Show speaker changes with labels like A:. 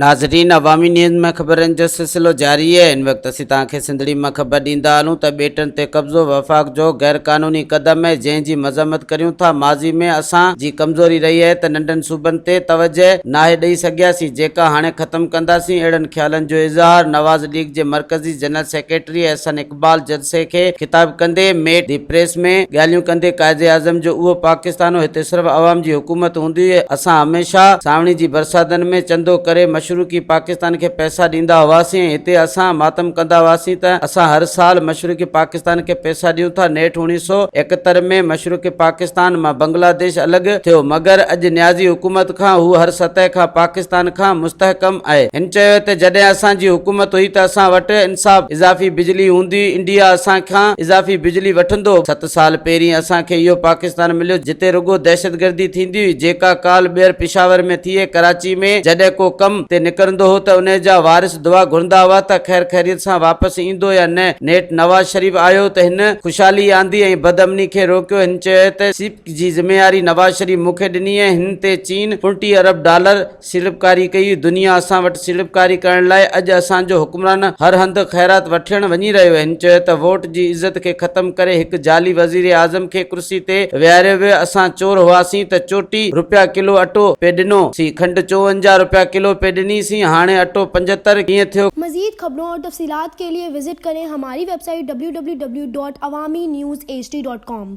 A: नाज़रीन, अवामी न्यूज़ में ख़बरनि जो सिलसिलो जारी है। इन वक्त असीं तव्हांखे सिंधड़ी में ख़बर ॾींदा हलूं त ॿेटनि ते कब्ज़ो वफ़ाक़ जो गैर क़ानूनी क़दम है, जंहिंजी मज़म्मत करियूं था। माज़ी में असां जी कमज़ोरी रही है त नंढनि सूबनि ते तवजह नाहे ॾेई सघियासीं, जेका हाणे ख़त्म कंदासीं। अहिड़नि ख़्यालनि जो इज़हार नवाज़ लीग जे मरकज़ी जनरल सेक्रेटरी एहसन इक़बाल जलसे खे ख़िताब कंदे मेट दी प्रेस में ॻाल्हियूं कंदे कायदे आज़म जो उहो पाकिस्तान हो, हिते सिर्फ़ अवाम जी हुकूमत हूंदी। असां हमेशा सावणी जी बरसातनि में चंदो करे मशरूक़ी पाकिस्तान के पैसा ॾींदा हुआसीं। हिते असां मातम कंदा हुआसीं त असां हर साल मशरूक़ी पाकिस्तान के पैसा ॾियूं था। नेठि 1971 में मशरूक़ी पाकिस्तान मां बांग्लादेश अलॻि थियो, मगर अॼु न्याज़ी हुकूमत खां हू हर सतह खां पाकिस्तान खां मुस्तहकम आहे। हिन चयो त जॾहिं असांजी हुकूमत हुई त असां वटि इंसाफ़ इज़ाफ़ी बिजली हूंदी, इंडिया असां खां इज़ाफ़ी बिजली वठंदो। 7 साल पहिरीं असांखे इहो पाकिस्तान मिलियो जिते रुगो दहशतगर्दी थींदी हुई, जेका काल ॿीहर पिशावर में थिए। कराची में जॾहिं को कम ते निकिरंदो हो त उन जा वारिस दुआ घुरंदा हुआ त ख़ैर ख़ैरियत सां वापसि ईंदो या न। नेठ नवाज शरीफ आयो त हिन ख़ुशहाली आंदी ऐं बदअमनी खे रोकियो। हिन चयो त सीप जी ज़िम्मेवारी नवाज शरीफ मूंखे ॾिनी है। हिन ते चीन $20 अरब सीड़पकारी कई। दुनिया असां वटि सीड़पकारी करण लाइ अॼु असांजो हुक्मरान हर हंधि ख़ैरात वठण वञी रहियो है। हिन चयो त वोट जी इज़त खे ख़त्म करे हिकु जाली वज़ीर आज़म खे कुर्सी ते विहारियो वियो। असां चोर हुआसीं त ₹40 किलो अटो पे ॾिनोसीं, खंड ₹54 किलो पे ॾिनीसीं, हाणे अटो 75 कीअं थियो।
B: मज़ीद खबरों और तफसीलात के लिए विजिट करें हमारी वेबसाइट www.awamiNewsHD.com।